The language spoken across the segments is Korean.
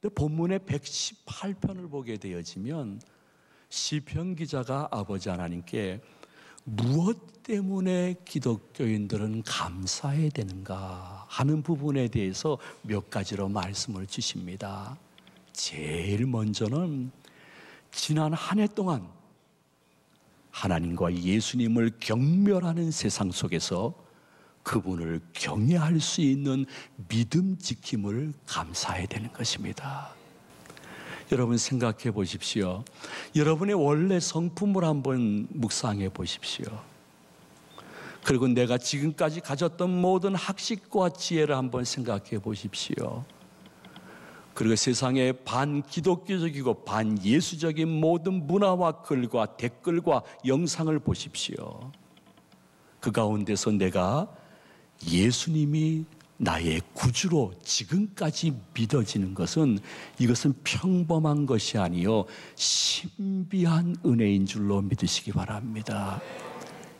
근데 본문의 118편을 보게 되어지면 시편 기자가 아버지 하나님께 무엇 때문에 기독교인들은 감사해야 되는가 하는 부분에 대해서 몇 가지로 말씀을 주십니다. 제일 먼저는 지난 한 해 동안 하나님과 예수님을 경멸하는 세상 속에서 그분을 경외할 수 있는 믿음 지킴을 감사해야 되는 것입니다. 여러분 생각해 보십시오. 여러분의 원래 성품을 한번 묵상해 보십시오. 그리고 내가 지금까지 가졌던 모든 학식과 지혜를 한번 생각해 보십시오. 그리고 세상의 반기독교적이고 반예수적인 모든 문화와 글과 댓글과 영상을 보십시오. 그 가운데서 내가 예수님이 나의 구주로 지금까지 믿어지는 것은 이것은 평범한 것이 아니요 신비한 은혜인 줄로 믿으시기 바랍니다.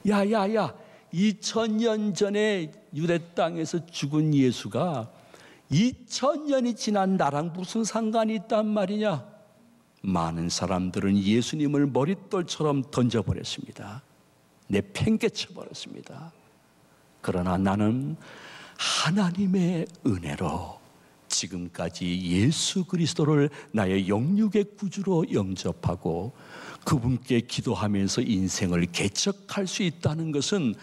야야야, 2000년 전에 유대 땅에서 죽은 예수가 2000년이 지난 나랑 무슨 상관이 있단 말이냐? 많은 사람들은 예수님을 머릿돌처럼 던져버렸습니다. 내팽개쳐버렸습니다. 그러나 나는 하나님의 은혜로 지금까지 예수 그리스도를 나의 영육의 구주로 영접하고 그분께 기도하면서 인생을 개척할 수 있다는 것은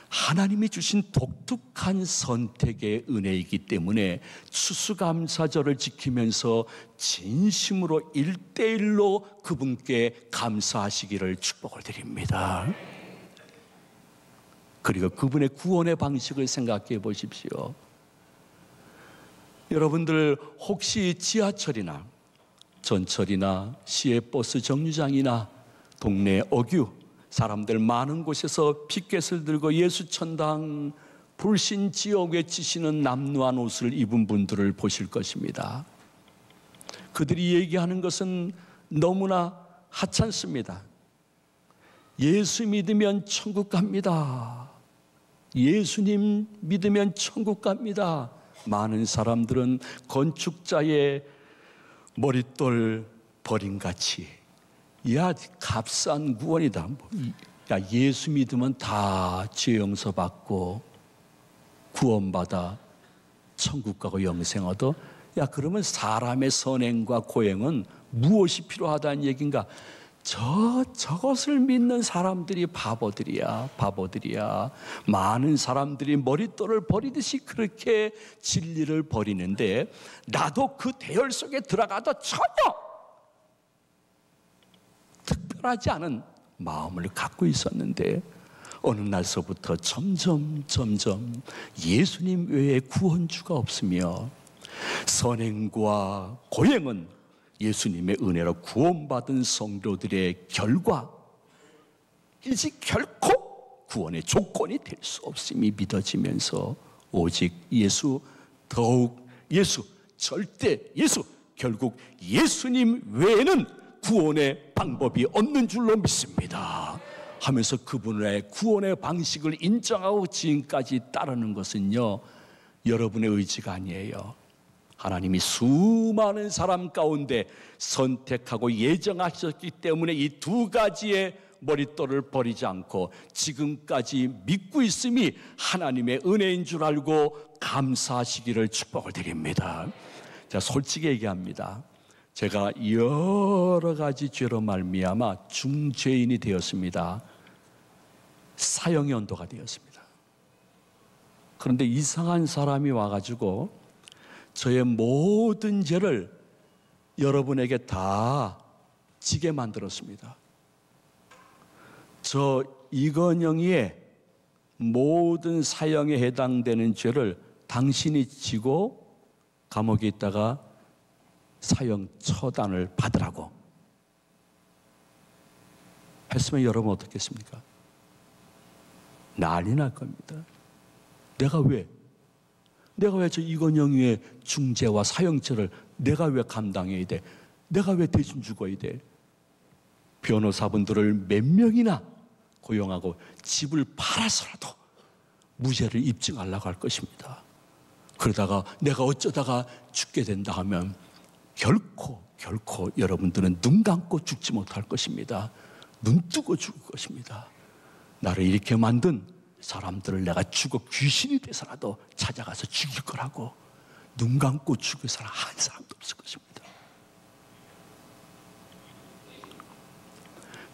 하나님이 주신 독특한 선택의 은혜이기 때문에 추수감사절을 지키면서 진심으로 1:1로 그분께 감사하시기를 축복을 드립니다. 그리고 그분의 구원의 방식을 생각해 보십시오. 여러분들 혹시 지하철이나 전철이나 시외버스 정류장이나 동네 어귀 사람들 많은 곳에서 피켓을 들고 예수천당 불신지옥 외치시는 남루한 옷을 입은 분들을 보실 것입니다. 그들이 얘기하는 것은 너무나 하찮습니다. 예수 믿으면 천국 갑니다. 예수님 믿으면 천국 갑니다. 많은 사람들은 건축자의 머릿돌 버림같이 야 값싼 구원이다. 야 예수 믿으면 다 죄 용서받고 구원받아 천국 가고 영생 얻어. 야 그러면 사람의 선행과 고행은 무엇이 필요하다는 얘기인가? 저것을 믿는 사람들이 바보들이야. 많은 사람들이 머릿돌을 버리듯이 그렇게 진리를 버리는데 나도 그 대열 속에 들어가도 전혀 특별하지 않은 마음을 갖고 있었는데 어느 날서부터 점점 예수님 외에 구원주가 없으며 선행과 고행은 예수님의 은혜로 구원받은 성도들의 결과 이지 결코 구원의 조건이 될 수 없음이 믿어지면서 오직 예수, 더욱 예수, 절대 예수, 결국 예수님 외에는 구원의 방법이 없는 줄로 믿습니다 하면서 그분의 구원의 방식을 인정하고 지금까지 따르는 것은요 여러분의 의지가 아니에요. 하나님이 수많은 사람 가운데 선택하고 예정하셨기 때문에 이 두 가지의 머릿돌을 버리지 않고 지금까지 믿고 있음이 하나님의 은혜인 줄 알고 감사하시기를 축복을 드립니다. 자, 솔직히 얘기합니다. 제가 여러 가지 죄로 말미암아 중죄인이 되었습니다. 사형연도가 되었습니다. 그런데 이상한 사람이 와가지고 저의 모든 죄를 여러분에게 다 지게 만들었습니다. 저 이건영이의 모든 사형에 해당되는 죄를 당신이 지고 감옥에 있다가 사형 처단을 받으라고 했으면 여러분 어떻겠습니까? 난리 날 겁니다. 내가 왜 저 이건영의 중죄와 사형죄를 내가 왜 감당해야 돼? 내가 왜 대신 죽어야 돼? 변호사분들을 몇 명이나 고용하고 집을 팔아서라도 무죄를 입증하려고 할 것입니다. 그러다가 내가 어쩌다가 죽게 된다 하면 결코 여러분들은 눈 감고 죽지 못할 것입니다. 눈 뜨고 죽을 것입니다. 나를 이렇게 만든 사람들을 내가 죽어 귀신이 돼서라도 찾아가서 죽일 거라고. 눈 감고 죽을 사람 한 사람도 없을 것입니다.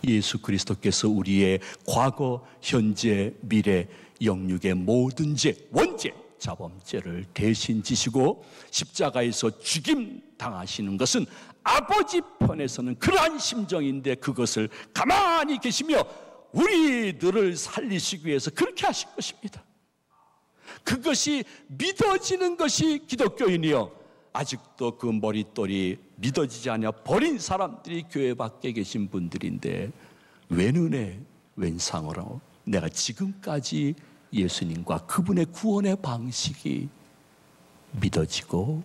예수 그리스도께서 우리의 과거, 현재, 미래, 영육의 모든 죄, 원죄, 자범죄를 대신 지시고 십자가에서 죽임 당하시는 것은 아버지 편에서는 그러한 심정인데 그것을 가만히 계시며 우리들을 살리시기 위해서 그렇게 하신 것입니다. 그것이 믿어지는 것이 기독교인이요, 아직도 그 머릿돌이 믿어지지 않아 버린 사람들이 교회 밖에 계신 분들인데, 웬 은혜, 웬 상으로 내가 지금까지 예수님과 그분의 구원의 방식이 믿어지고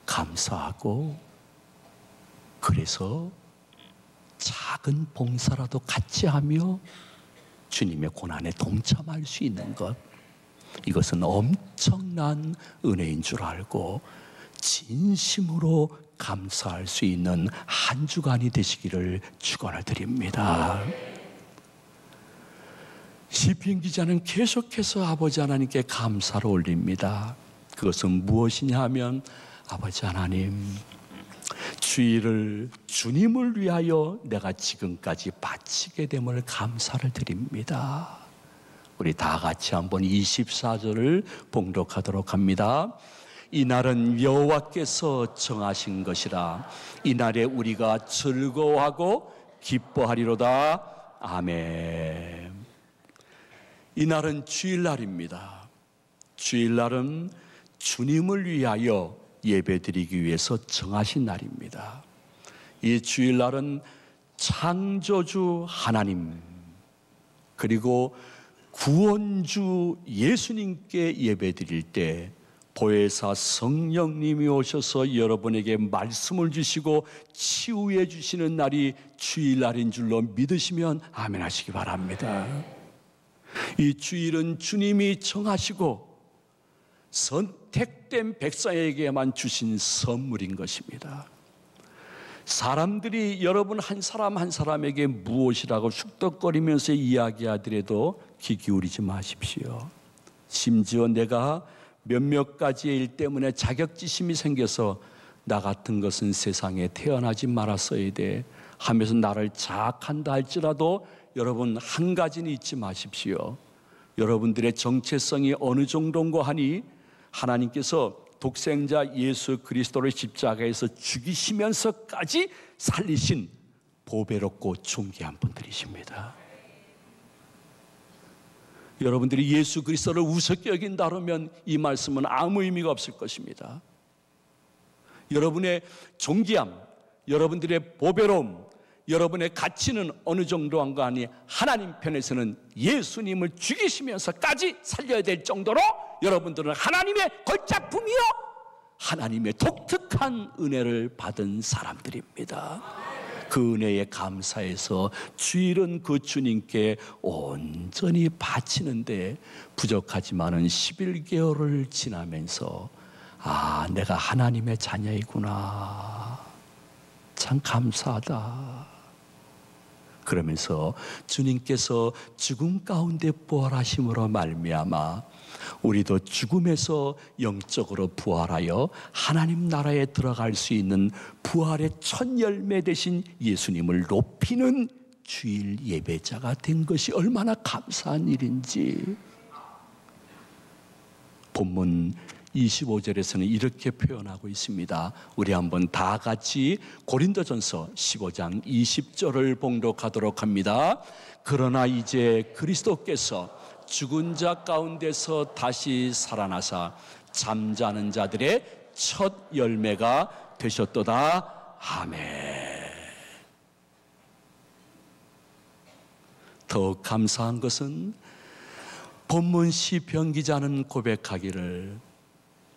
감사하고, 그래서 작은 봉사라도 같이 하며 주님의 고난에 동참할 수 있는 것, 이것은 엄청난 은혜인 줄 알고 진심으로 감사할 수 있는 한 주간이 되시기를 축원을 드립니다. 시편 기자는 계속해서 아버지 하나님께 감사를 올립니다. 그것은 무엇이냐 하면, 아버지 하나님, 주일을 주님을 위하여 내가 지금까지 바치게 됨을 감사를 드립니다. 우리 다 같이 한번 24절을 봉독하도록 합니다. 이날은 여호와께서 정하신 것이라. 이날에 우리가 즐거워하고 기뻐하리로다. 아멘. 이날은 주일날입니다. 주일날은 주님을 위하여 예배드리기 위해서 정하신 날입니다. 이 주일날은 창조주 하나님, 그리고 구원주 예수님께 예배드릴 때 보혜사 성령님이 오셔서 여러분에게 말씀을 주시고 치유해 주시는 날이 주일날인 줄로 믿으시면 아멘 하시기 바랍니다. 이 주일은 주님이 정하시고 선택된 백성에게만 주신 선물인 것입니다. 사람들이 여러분 한 사람 한 사람에게 무엇이라고 쑥덕거리면서 이야기하더라도 귀 기울이지 마십시오. 심지어 내가 몇몇 가지의 일 때문에 자격지심이 생겨서 나 같은 것은 세상에 태어나지 말았어야 돼 하면서 나를 자학한다 할지라도 여러분 한 가지는 잊지 마십시오. 여러분들의 정체성이 어느 정도인가 하니 하나님께서 독생자 예수 그리스도를 십자가에서 죽이시면서까지 살리신 보배롭고 존귀한 분들이십니다. 여러분들이 예수 그리스도를 우습게 여긴다면 이 말씀은 아무 의미가 없을 것입니다. 여러분의 존귀함, 여러분들의 보배로움, 여러분의 가치는 어느 정도인가 하니 하나님 편에서는 예수님을 죽이시면서까지 살려야 될 정도로 여러분들은 하나님의 걸작품이요, 하나님의 독특한 은혜를 받은 사람들입니다. 그 은혜에 감사해서 주일은 그 주님께 온전히 바치는데 부족하지만은 11개월을 지나면서 아, 내가 하나님의 자녀이구나, 참 감사하다 그러면서 주님께서 죽음 가운데 부활하심으로 말미암아 우리도 죽음에서 영적으로 부활하여 하나님 나라에 들어갈 수 있는 부활의 첫 열매 되신 예수님을 높이는 주일 예배자가 된 것이 얼마나 감사한 일인지. 본문 25절에서는 이렇게 표현하고 있습니다. 우리 한번 다 같이 고린도전서 15장 20절을 봉독하도록 합니다. 그러나 이제 그리스도께서 죽은 자 가운데서 다시 살아나사 잠자는 자들의 첫 열매가 되셨도다. 아멘. 더욱 감사한 것은 본문 시편 기자는 고백하기를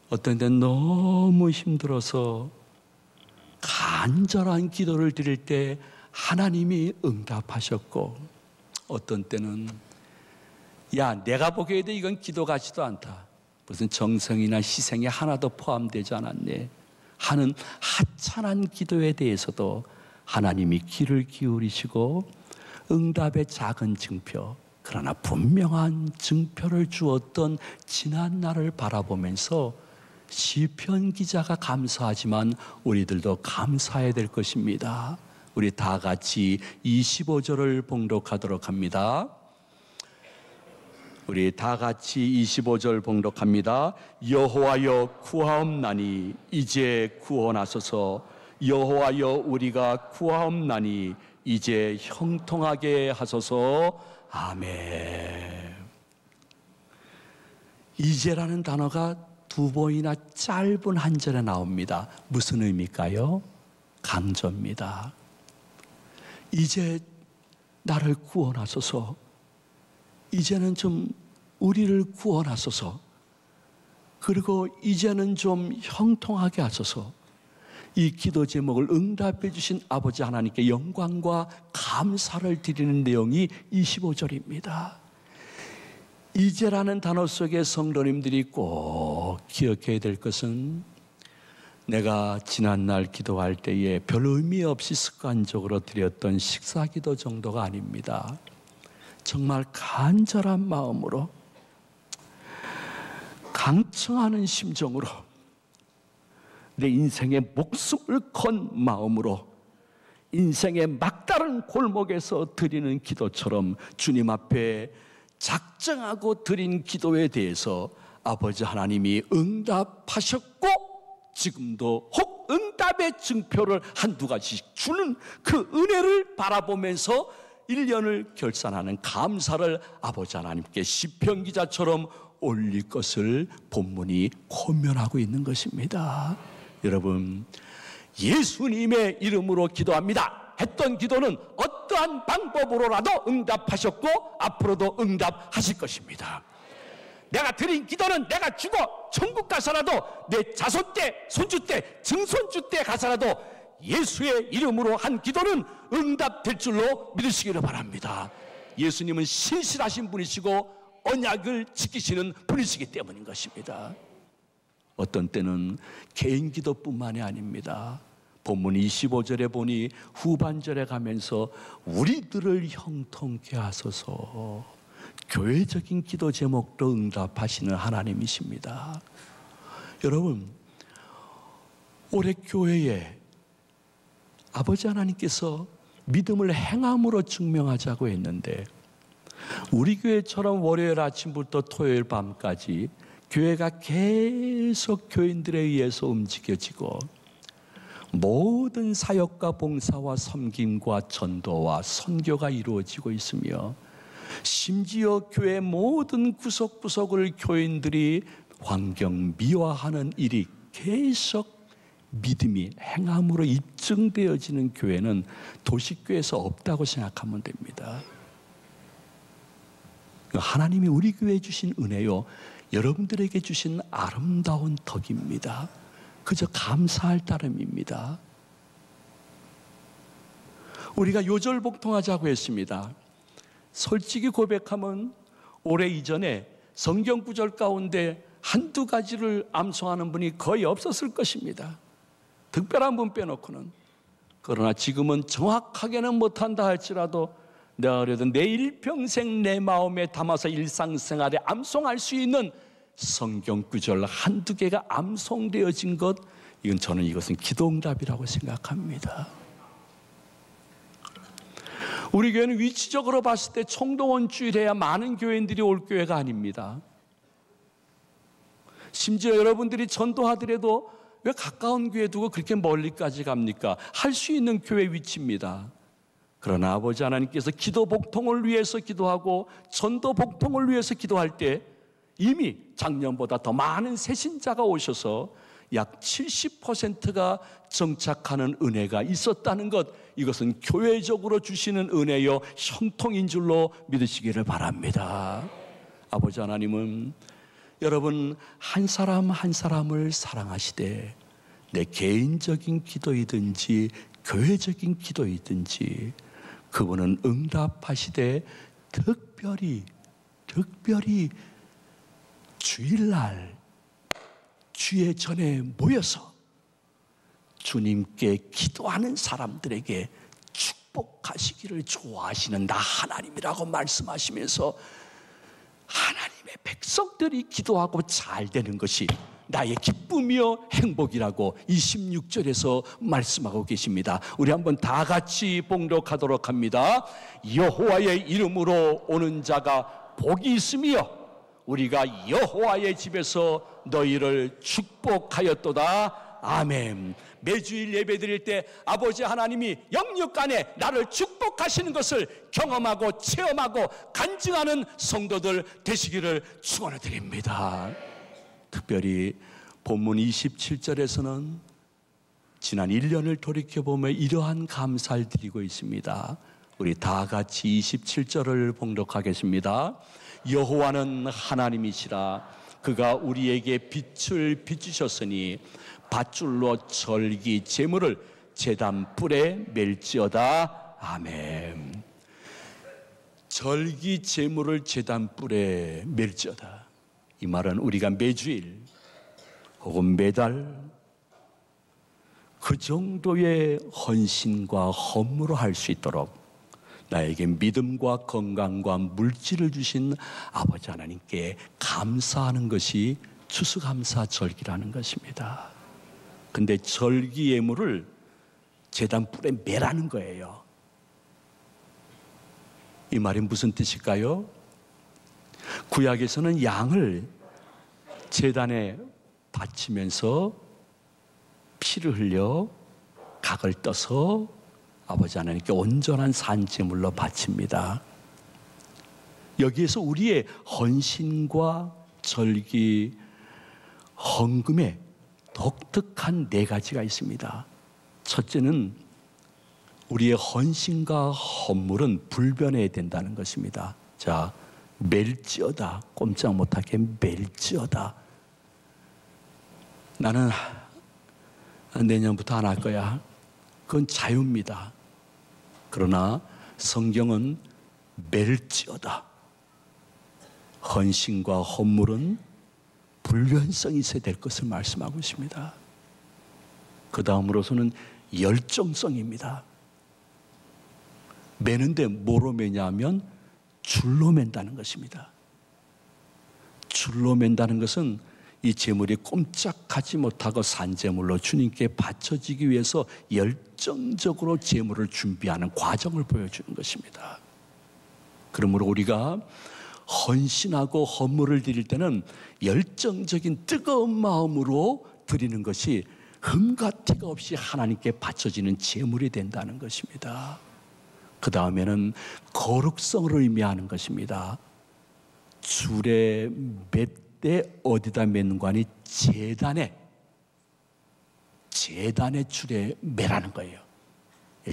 어떤 때 너무 힘들어서 간절한 기도를 드릴 때 하나님이 응답하셨고, 어떤 때는 야, 내가 보기에도 이건 기도 같지도 않다, 무슨 정성이나 희생이 하나도 포함되지 않았네, 하는 하찮은 기도에 대해서도 하나님이 귀를 기울이시고 응답의 작은 증표, 그러나 분명한 증표를 주었던 지난 날을 바라보면서 시편 기자가 감사하지만 우리들도 감사해야 될 것입니다. 우리 다 같이 25절을 봉독하도록 합니다. 우리 다 같이 25절 봉독합니다. 여호와여 구하옵나니 이제 구원하소서. 여호와여 우리가 구하옵나니 이제 형통하게 하소서. 아멘. 이제라는 단어가 두 번이나 짧은 한 절에 나옵니다. 무슨 의미일까요? 강조입니다. 이제 나를 구원하소서. 이제는 좀 우리를 구원하소서. 그리고 이제는 좀 형통하게 하소서. 이 기도 제목을 응답해 주신 아버지 하나님께 영광과 감사를 드리는 내용이 25절입니다. 이제라는 단어 속에 성도님들이 꼭 기억해야 될 것은 내가 지난날 기도할 때에 별 의미 없이 습관적으로 드렸던 식사기도 정도가 아닙니다. 정말 간절한 마음으로, 강청하는 심정으로, 내 인생의 목숨을 건 마음으로 인생의 막다른 골목에서 드리는 기도처럼 주님 앞에 작정하고 드린 기도에 대해서 아버지 하나님이 응답하셨고 지금도 혹 응답의 증표를 한두 가지씩 주는 그 은혜를 바라보면서 1년을 결산하는 감사를 아버지 하나님께 시편 기자처럼 올릴 것을 본문이 권면하고 있는 것입니다. 여러분, 예수님의 이름으로 기도합니다 했던 기도는 어떠한 방법으로라도 응답하셨고 앞으로도 응답하실 것입니다. 내가 드린 기도는 내가 죽어 천국 가서라도 내 자손 때, 손주 때, 증손주 때 가서라도 예수의 이름으로 한 기도는 응답될 줄로 믿으시기를 바랍니다. 예수님은 신실하신 분이시고 언약을 지키시는 분이시기 때문인 것입니다. 어떤 때는 개인 기도뿐만이 아닙니다. 본문 25절에 보니 후반절에 가면서 우리들을 형통케 하소서, 교회적인 기도 제목도 응답하시는 하나님이십니다. 여러분, 올해 교회에 아버지 하나님께서 믿음을 행함으로 증명하자고 했는데 우리 교회처럼 월요일 아침부터 토요일 밤까지 교회가 계속 교인들에 의해서 움직여지고 모든 사역과 봉사와 섬김과 전도와 선교가 이루어지고 있으며 심지어 교회 모든 구석구석을 교인들이 환경 미화하는 일이 계속 믿음이 행함으로 입증되어지는 교회는 도시교회에서 없다고 생각하면 됩니다. 하나님이 우리 교회에 주신 은혜요, 여러분들에게 주신 아름다운 덕입니다. 그저 감사할 따름입니다. 우리가 요절복통하자고 했습니다. 솔직히 고백하면 올해 이전에 성경 구절 가운데 한두 가지를 암송하는 분이 거의 없었을 것입니다. 특별한 분 빼놓고는. 그러나 지금은 정확하게는 못한다 할지라도 내가 그래도 내 일평생 내 마음에 담아서 일상생활에 암송할 수 있는 성경 구절 한두 개가 암송되어진 것, 저는 이것은 기도응답이라고 생각합니다. 우리 교회는 위치적으로 봤을 때 총동원주일해야 많은 교인들이 올 교회가 아닙니다. 심지어 여러분들이 전도하더라도 왜 가까운 교회 두고 그렇게 멀리까지 갑니까? 할 수 있는 교회 위치입니다. 그러나 아버지 하나님께서 기도 복통을 위해서 기도하고 전도 복통을 위해서 기도할 때 이미 작년보다 더 많은 새신자가 오셔서 약 70%가 정착하는 은혜가 있었다는 것, 이것은 교회적으로 주시는 은혜요 형통인 줄로 믿으시기를 바랍니다. 아버지 하나님은 여러분 한 사람 한 사람을 사랑하시되 내 개인적인 기도이든지 교회적인 기도이든지 그분은 응답하시되 특별히 주일날 주의 전에 모여서 주님께 기도하는 사람들에게 축복하시기를 좋아하시는 나 하나님이라고 말씀하시면서 하나님의 백성들이 기도하고 잘 되는 것이 나의 기쁨이요 행복이라고 26절에서 말씀하고 계십니다. 우리 한번 다 같이 봉독하도록 합니다. 여호와의 이름으로 오는 자가 복이 있으며 우리가 여호와의 집에서 너희를 축복하였도다. 아멘. 매주일 예배 드릴 때 아버지 하나님이 영육간에 나를 축복하시는 것을 경험하고 체험하고 간증하는 성도들 되시기를 축원을 드립니다. 특별히 본문 27절에서는 지난 1년을 돌이켜보며 이러한 감사를 드리고 있습니다. 우리 다 같이 27절을 봉독하겠습니다. 여호와는 하나님이시라. 그가 우리에게 빛을 비추셨으니 밧줄로 절기 제물을 제단 뿔에 멜지어다. 아멘. 절기 제물을 제단 뿔에 멜지어다. 이 말은 우리가 매주일 혹은 매달 그 정도의 헌신과 헌물을 할 수 있도록 나에게 믿음과 건강과 물질을 주신 아버지 하나님께 감사하는 것이 추수감사절기라는 것입니다. 근데 절기 예물을 제단 뿔에 매라는 거예요. 이 말이 무슨 뜻일까요? 구약에서는 양을 제단에 바치면서 피를 흘려 각을 떠서 아버지 하나님께 온전한 산제물로 바칩니다. 여기에서 우리의 헌신과 절기, 헌금에 독특한 네 가지가 있습니다. 첫째는 우리의 헌신과 헌물은 불변해야 된다는 것입니다. 자, 멜지어다. 꼼짝 못하게 멜지어다. 나는 내년부터 안 할 거야. 그건 자유입니다. 그러나 성경은 멜지어다. 헌신과 헌물은 불변성이 있어야 될 것을 말씀하고 있습니다. 그 다음으로서는 열정성입니다. 매는데 뭐로 매냐면 줄로 맨다는 것입니다. 줄로 맨다는 것은 이 제물이 꼼짝하지 못하고 산제물로 주님께 바쳐지기 위해서 열정적으로 제물을 준비하는 과정을 보여주는 것입니다. 그러므로 우리가 헌신하고 헌물을 드릴 때는 열정적인 뜨거운 마음으로 드리는 것이 흠과 티가 없이 하나님께 바쳐지는 제물이 된다는 것입니다. 그 다음에는 거룩성을 의미하는 것입니다. 줄에 몇 대 어디다 맺는 거 아니 제단에 줄에 매라는 거예요.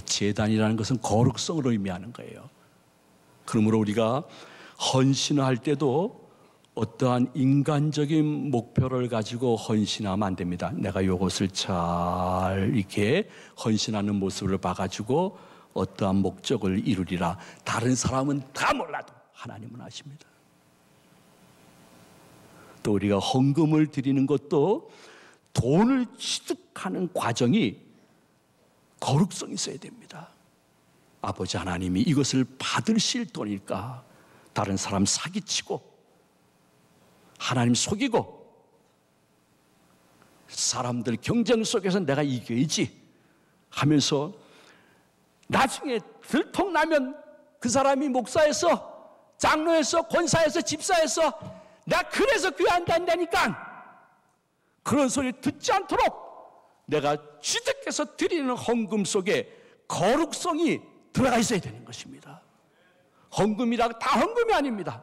제단이라는 것은 거룩성을 의미하는 거예요. 그러므로 우리가 헌신할 때도 어떠한 인간적인 목표를 가지고 헌신하면 안 됩니다. 내가 이것을 잘 이렇게 헌신하는 모습을 봐가지고 어떠한 목적을 이루리라. 다른 사람은 다 몰라도 하나님은 아십니다. 또 우리가 헌금을 드리는 것도 돈을 취득하는 과정이 거룩성이 있어야 됩니다. 아버지 하나님이 이것을 받으실 돈일까? 다른 사람 사기치고 하나님 속이고 사람들 경쟁 속에서 내가 이겨야지 하면서 나중에 들통나면 그 사람이 목사에서 장로에서 권사에서 집사에서 나 그래서 교회 안 다닌다니까 그런 소리 듣지 않도록 내가 취득해서 드리는 헌금 속에 거룩성이 들어가 있어야 되는 것입니다. 헌금이라고 다 헌금이 아닙니다.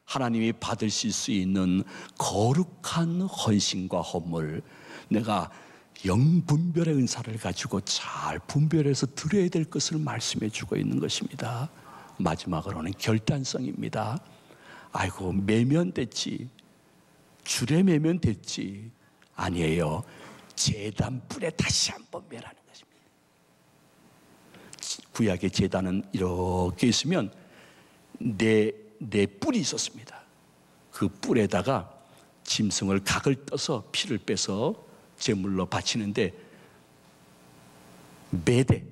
하나님이 받으실 수 있는 거룩한 헌신과 헌물, 내가 영분별의 은사를 가지고 잘 분별해서 드려야 될 것을 말씀해 주고 있는 것입니다. 마지막으로는 결단성입니다. 아이고 매면 됐지, 줄에 매면 됐지. 아니에요. 제단 뿔에 다시 한번 매라는 것입니다. 구약의 제단은 이렇게 있으면 네 뿔이 있었습니다. 그 뿔에다가 짐승을 각을 떠서 피를 빼서 제물로 바치는데 매대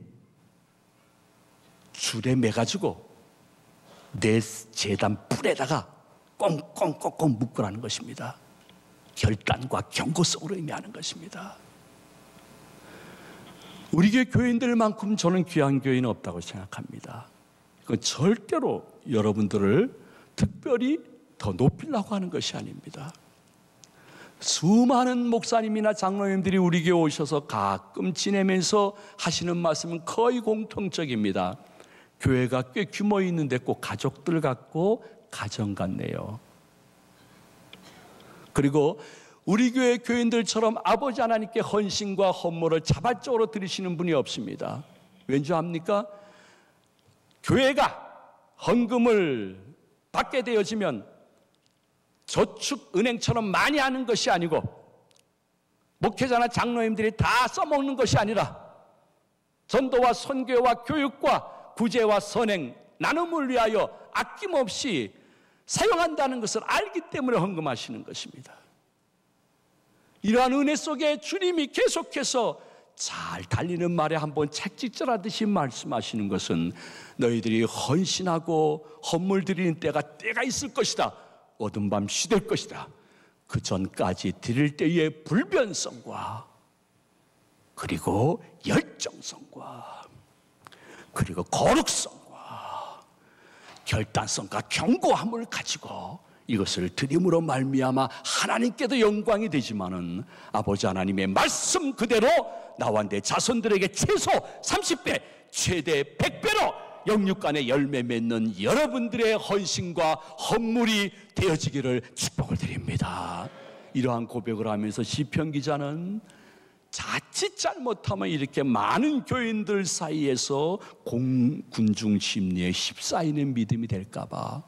줄에 매가지고 내 제단 뿔에다가 꽁꽁꽁꽁 묶으라는 것입니다. 결단과 경고성으로 의미하는 것입니다. 우리 교회 교인들만큼 저는 귀한 교인은 없다고 생각합니다. 그건 절대로 여러분들을 특별히 더 높이려고 하는 것이 아닙니다. 수많은 목사님이나 장로님들이 우리 교회 오셔서 가끔 지내면서 하시는 말씀은 거의 공통적입니다. 교회가 꽤 규모 있는데 꼭 가족들 같고 가정 같네요. 그리고 우리 교회 교인들처럼 아버지 하나님께 헌신과 헌물을 자발적으로 드리시는 분이 없습니다. 왠지 압니까? 교회가 헌금을 받게 되어지면 저축은행처럼 많이 하는 것이 아니고 목회자나 장로님들이 다 써먹는 것이 아니라 전도와 선교와 교육과 구제와 선행, 나눔을 위하여 아낌없이 사용한다는 것을 알기 때문에 헌금하시는 것입니다. 이러한 은혜 속에 주님이 계속해서 잘 달리는 말에 한번 책찍질하듯이 말씀하시는 것은 너희들이 헌신하고 헌물 드리는 때가 있을 것이다. 어두운 밤 시될 것이다. 그 전까지 드릴 때의 불변성과 그리고 열정성과 그리고 거룩성과 결단성과 견고함을 가지고 이것을 드림으로 말미암아 하나님께도 영광이 되지만은 아버지 하나님의 말씀 그대로 나와 내 자손들에게 최소 30배 최대 100배로 영육간의 열매 맺는 여러분들의 헌신과 헌물이 되어지기를 축복을 드립니다. 이러한 고백을 하면서 시편 기자는 자칫 잘못하면 이렇게 많은 교인들 사이에서 군중 심리에 휩싸이는 믿음이 될까 봐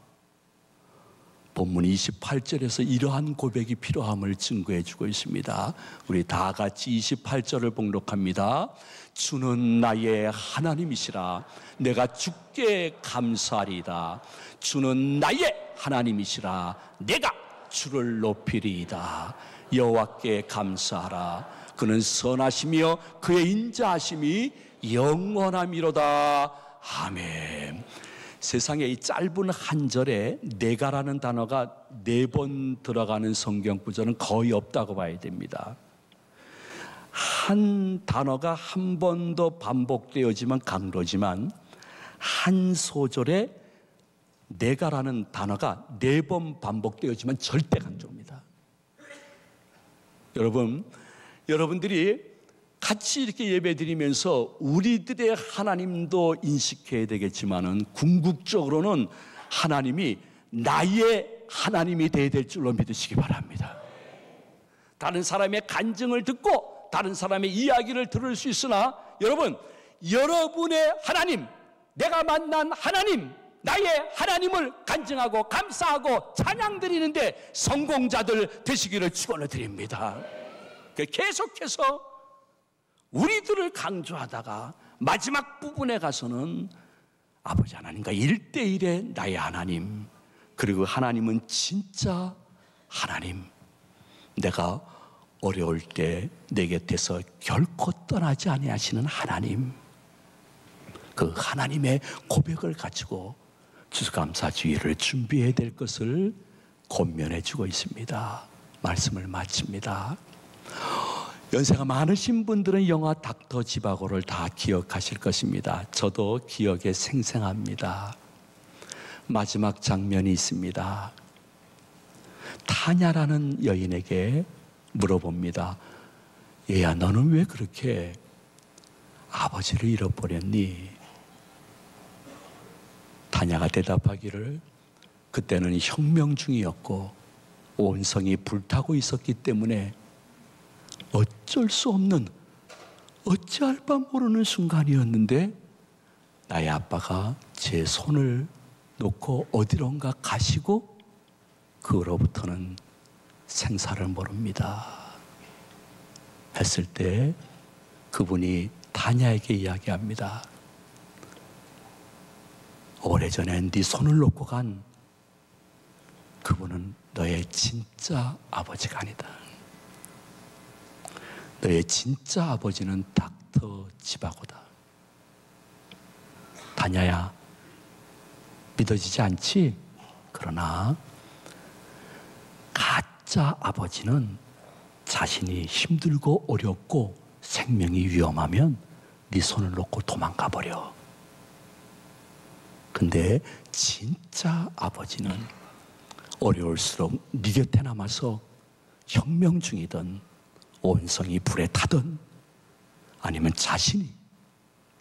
본문 28절에서 이러한 고백이 필요함을 증거해 주고 있습니다. 우리 다 같이 28절을 봉독합니다. 주는 나의 하나님이시라. 내가 주께 감사하리이다. 주는 나의 하나님이시라. 내가 주를 높이리이다. 여호와께 감사하라. 그는 선하시며 그의 인자하심이 영원함이로다. 아멘. 세상에 이 짧은 한 절에 내가라는 단어가 4번 들어가는 성경 구절은 거의 없다고 봐야 됩니다. 한 단어가 한 번 더 반복되어지면 강조지만 한 소절에 내가라는 단어가 4번 반복되어지면 절대 강조입니다. 여러분들이 같이 이렇게 예배드리면서 우리들의 하나님도 인식해야 되겠지만은 궁극적으로는 하나님이 나의 하나님이 되어야 될 줄로 믿으시기 바랍니다. 다른 사람의 간증을 듣고 다른 사람의 이야기를 들을 수 있으나 여러분의 하나님, 내가 만난 하나님, 나의 하나님을 간증하고 감사하고 찬양드리는데 성공자들 되시기를 축원을 드립니다. 계속해서 우리들을 강조하다가 마지막 부분에 가서는 아버지 하나님과 1대1의 나의 하나님, 그리고 하나님은 진짜 하나님, 내가 어려울 때 내 곁에서 결코 떠나지 아니하시는 하나님, 그 하나님의 고백을 가지고 추수감사주의를 준비해야 될 것을 권면해 주고 있습니다. 말씀을 마칩니다. 연세가 많으신 분들은 영화 닥터 지바고를 다 기억하실 것입니다. 저도 기억에 생생합니다. 마지막 장면이 있습니다. 타냐라는 여인에게 물어봅니다. 얘야, 너는 왜 그렇게 아버지를 잃어버렸니? 타냐가 대답하기를 그때는 혁명 중이었고 온 성이 불타고 있었기 때문에 어쩔 수 없는, 어찌할 바 모르는 순간이었는데 나의 아빠가 제 손을 놓고 어디론가 가시고 그 후로부터는 생사를 모릅니다 했을 때 그분이 타냐에게 이야기합니다. 오래전에 네 손을 놓고 간 그분은 너의 진짜 아버지가 아니다. 너의 진짜 아버지는 닥터 지바고다. 다냐야, 믿어지지 않지? 그러나 가짜 아버지는 자신이 힘들고 어렵고 생명이 위험하면 네 손을 놓고 도망가 버려. 근데 진짜 아버지는 어려울수록 네 곁에 남아서 혁명 중이든 온성이 불에 타든 아니면 자신이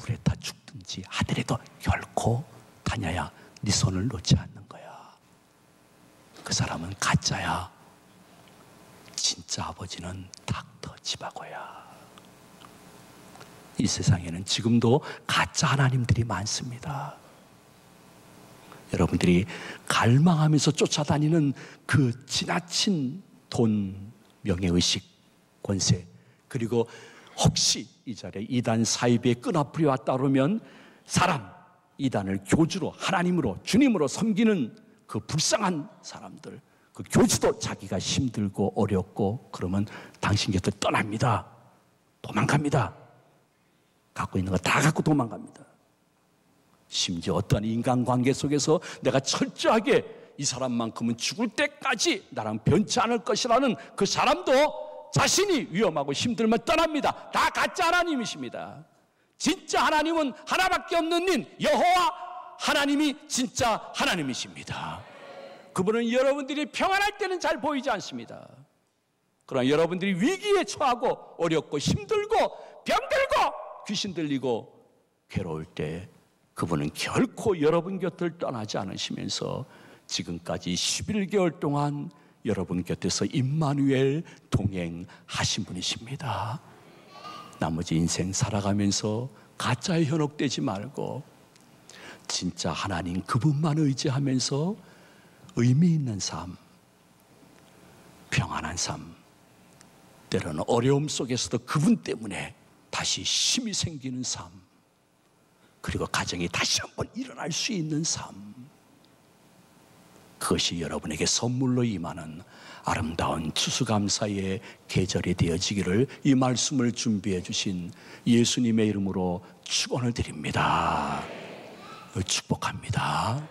불에 타 죽든지 하더라도 결코 다냐야, 네 손을 놓지 않는 거야. 그 사람은 가짜야. 진짜 아버지는 닥터 지바고야. 이 세상에는 지금도 가짜 하나님들이 많습니다. 여러분들이 갈망하면서 쫓아다니는 그 지나친 돈, 명예의식, 권세, 그리고 혹시 이 자리에 이단 사이비에 끈앞풀이 왔다 그러면 사람, 이단을 교주로, 하나님으로, 주님으로 섬기는 그 불쌍한 사람들, 그 교주도 자기가 힘들고 어렵고 그러면 당신 곁을 떠납니다. 도망갑니다. 갖고 있는 거 다 갖고 도망갑니다. 심지어 어떠한 인간관계 속에서 내가 철저하게 이 사람만큼은 죽을 때까지 나랑 변치 않을 것이라는 그 사람도 자신이 위험하고 힘들면 떠납니다. 다 가짜 하나님이십니다. 진짜 하나님은 하나밖에 없는 님, 여호와 하나님이 진짜 하나님이십니다. 그분은 여러분들이 평안할 때는 잘 보이지 않습니다. 그러나 여러분들이 위기에 처하고 어렵고 힘들고 병들고 귀신 들리고 괴로울 때 그분은 결코 여러분 곁을 떠나지 않으시면서 지금까지 11개월 동안 여러분 곁에서 임마누엘 동행하신 분이십니다. 나머지 인생 살아가면서 가짜에 현혹되지 말고 진짜 하나님 그분만 의지하면서 의미 있는 삶, 평안한 삶, 때로는 어려움 속에서도 그분 때문에 다시 힘이 생기는 삶, 그리고 가정이 다시 한번 일어날 수 있는 삶, 그것이 여러분에게 선물로 임하는 아름다운 추수감사의 계절이 되어지기를 이 말씀을 준비해 주신 예수님의 이름으로 축원을 드립니다. 축복합니다.